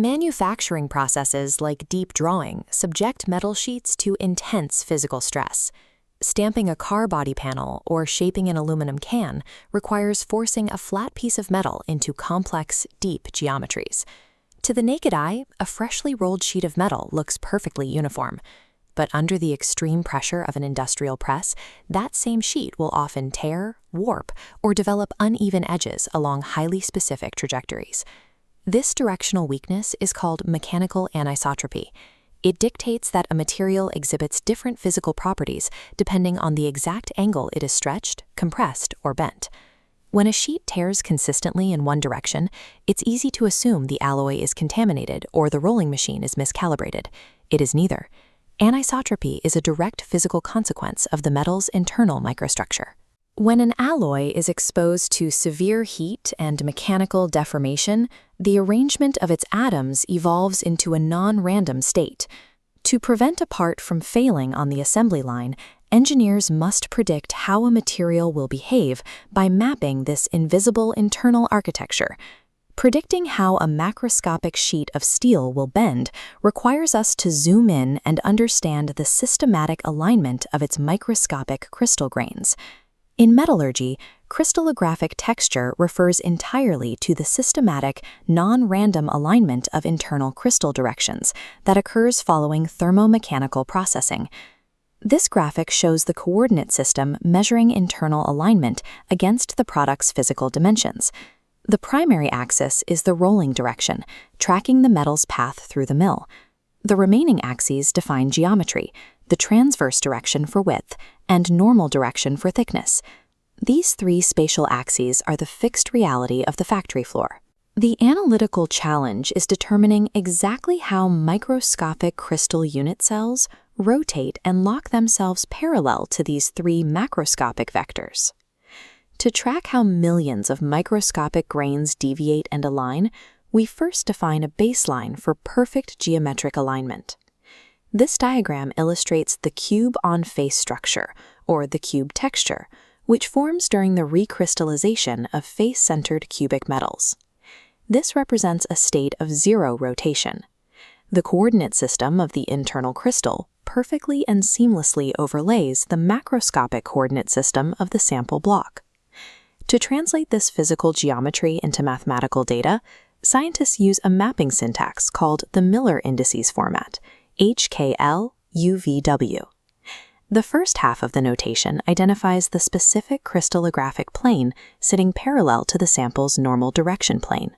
Manufacturing processes like deep drawing subject metal sheets to intense physical stress. Stamping a car body panel or shaping an aluminum can requires forcing a flat piece of metal into complex, deep geometries. To the naked eye, a freshly rolled sheet of metal looks perfectly uniform. But under the extreme pressure of an industrial press, that same sheet will often tear, warp, or develop uneven edges along highly specific trajectories. This directional weakness is called mechanical anisotropy. It dictates that a material exhibits different physical properties depending on the exact angle it is stretched, compressed, or bent. When a sheet tears consistently in one direction, it's easy to assume the alloy is contaminated or the rolling machine is miscalibrated. It is neither. Anisotropy is a direct physical consequence of the metal's internal microstructure. When an alloy is exposed to severe heat and mechanical deformation, the arrangement of its atoms evolves into a non-random state. To prevent a part from failing on the assembly line, engineers must predict how a material will behave by mapping this invisible internal architecture. Predicting how a macroscopic sheet of steel will bend requires us to zoom in and understand the systematic alignment of its microscopic crystal grains. In metallurgy, crystallographic texture refers entirely to the systematic, non-random alignment of internal crystal directions that occurs following thermomechanical processing. This graphic shows the coordinate system measuring internal alignment against the product's physical dimensions. The primary axis is the rolling direction, tracking the metal's path through the mill. The remaining axes define geometry, the transverse direction for width, and normal direction for thickness. These three spatial axes are the fixed reality of the factory floor. The analytical challenge is determining exactly how microscopic crystal unit cells rotate and lock themselves parallel to these three macroscopic vectors. To track how millions of microscopic grains deviate and align, we first define a baseline for perfect geometric alignment. This diagram illustrates the cube-on-face structure, or the cube texture, which forms during the recrystallization of face-centered cubic metals. This represents a state of zero rotation. The coordinate system of the internal crystal perfectly and seamlessly overlays the macroscopic coordinate system of the sample block. To translate this physical geometry into mathematical data, scientists use a mapping syntax called the Miller indices format, HKL-UVW. The first half of the notation identifies the specific crystallographic plane sitting parallel to the sample's normal direction plane.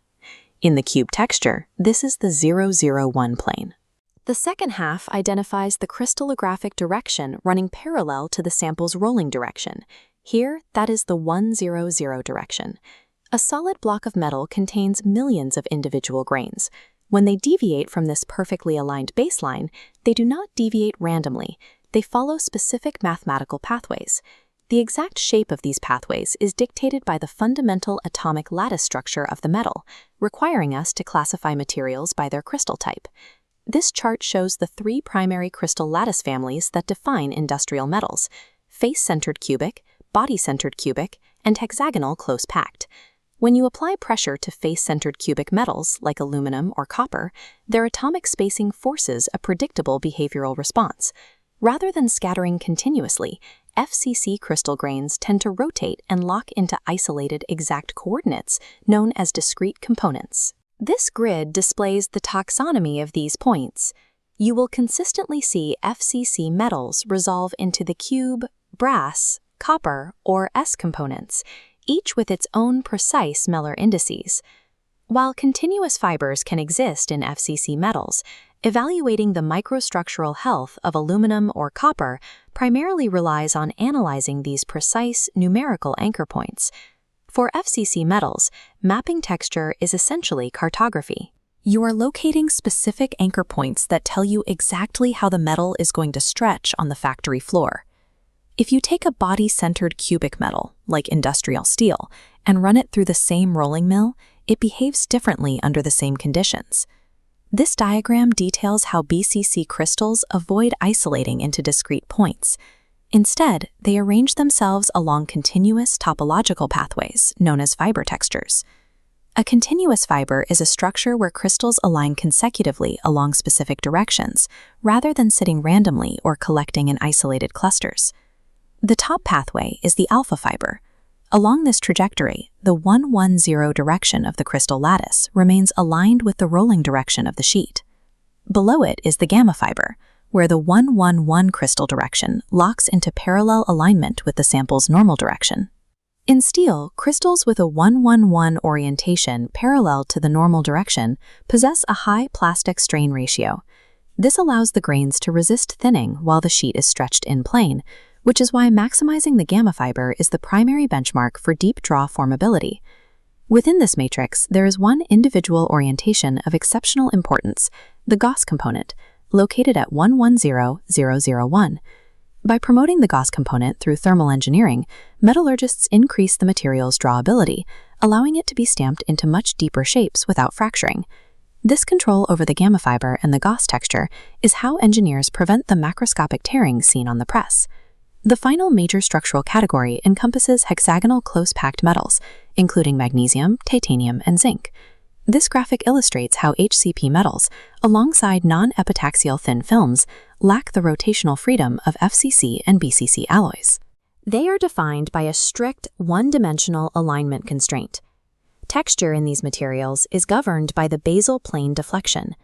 In the cube texture, this is the 001 plane. The second half identifies the crystallographic direction running parallel to the sample's rolling direction. Here, that is the 100 direction. A solid block of metal contains millions of individual grains. When they deviate from this perfectly aligned baseline, they do not deviate randomly. They follow specific mathematical pathways. The exact shape of these pathways is dictated by the fundamental atomic lattice structure of the metal, requiring us to classify materials by their crystal type. This chart shows the three primary crystal lattice families that define industrial metals: face-centered cubic, body-centered cubic, and hexagonal close-packed. When you apply pressure to face-centered cubic metals, like aluminum or copper, their atomic spacing forces a predictable behavioral response. Rather than scattering continuously, FCC crystal grains tend to rotate and lock into isolated exact coordinates, known as discrete components. This grid displays the taxonomy of these points. You will consistently see FCC metals resolve into the cube, brass, copper, or S components, each with its own precise Miller indices. While continuous fibers can exist in FCC metals, evaluating the microstructural health of aluminum or copper primarily relies on analyzing these precise numerical anchor points. For FCC metals, mapping texture is essentially cartography. You are locating specific anchor points that tell you exactly how the metal is going to stretch on the factory floor. If you take a body-centered cubic metal, like industrial steel, and run it through the same rolling mill, it behaves differently under the same conditions. This diagram details how BCC crystals avoid isolating into discrete points. Instead, they arrange themselves along continuous topological pathways, known as fiber textures. A continuous fiber is a structure where crystals align consecutively along specific directions, rather than sitting randomly or collecting in isolated clusters. The top pathway is the alpha fiber. Along this trajectory, the 1-1-0 direction of the crystal lattice remains aligned with the rolling direction of the sheet. Below it is the gamma fiber, where the 1-1-1 crystal direction locks into parallel alignment with the sample's normal direction. In steel, crystals with a 1-1-1 orientation parallel to the normal direction possess a high plastic strain ratio. This allows the grains to resist thinning while the sheet is stretched in plane, which is why maximizing the gamma fiber is the primary benchmark for deep draw formability. Within this matrix, there is one individual orientation of exceptional importance, the Gauss component, located at 1-1-0-0-0-1. By promoting the Gauss component through thermal engineering, metallurgists increase the material's drawability, allowing it to be stamped into much deeper shapes without fracturing. This control over the gamma fiber and the Gauss texture is how engineers prevent the macroscopic tearing seen on the press. The final major structural category encompasses hexagonal close-packed metals, including magnesium, titanium, and zinc. This graphic illustrates how HCP metals, alongside non-epitaxial thin films, lack the rotational freedom of FCC and BCC alloys. They are defined by a strict one-dimensional alignment constraint. Texture in these materials is governed by the basal plane deflection.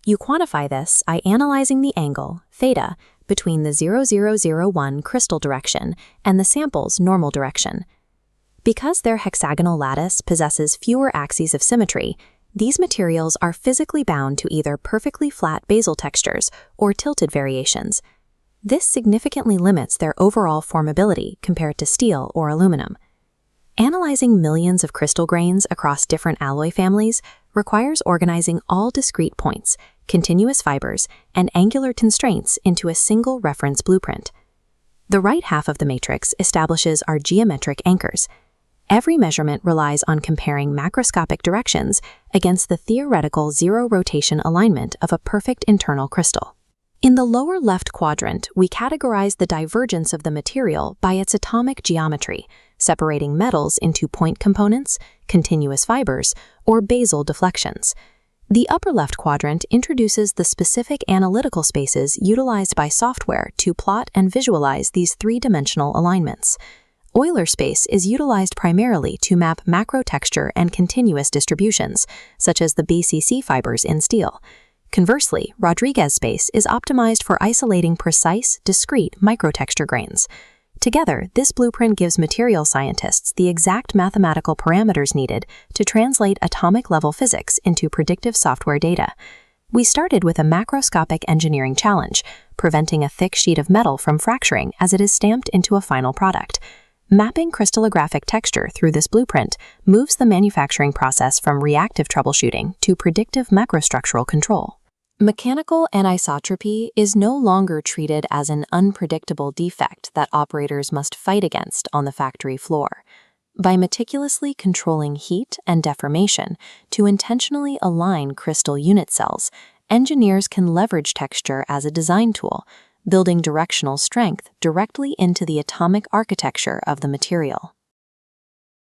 You quantify this by analyzing the angle, theta, between the 0001 crystal direction and the sample's normal direction. Because their hexagonal lattice possesses fewer axes of symmetry, these materials are physically bound to either perfectly flat basal textures or tilted variations. This significantly limits their overall formability compared to steel or aluminum. Analyzing millions of crystal grains across different alloy families requires organizing all discrete points, continuous fibers, and angular constraints into a single reference blueprint. The right half of the matrix establishes our geometric anchors. Every measurement relies on comparing macroscopic directions against the theoretical zero-rotation alignment of a perfect internal crystal. In the lower left quadrant, we categorize the divergence of the material by its atomic geometry, separating metals into point components, continuous fibers, or basal deflections. The upper left quadrant introduces the specific analytical spaces utilized by software to plot and visualize these three-dimensional alignments. Euler space is utilized primarily to map macro texture and continuous distributions, such as the BCC fibers in steel. Conversely, Rodriguez space is optimized for isolating precise, discrete microtexture grains. Together, this blueprint gives material scientists the exact mathematical parameters needed to translate atomic-level physics into predictive software data. We started with a macroscopic engineering challenge, preventing a thick sheet of metal from fracturing as it is stamped into a final product. Mapping crystallographic texture through this blueprint moves the manufacturing process from reactive troubleshooting to predictive macrostructural control. Mechanical anisotropy is no longer treated as an unpredictable defect that operators must fight against on the factory floor. By meticulously controlling heat and deformation to intentionally align crystal unit cells, engineers can leverage texture as a design tool, building directional strength directly into the atomic architecture of the material.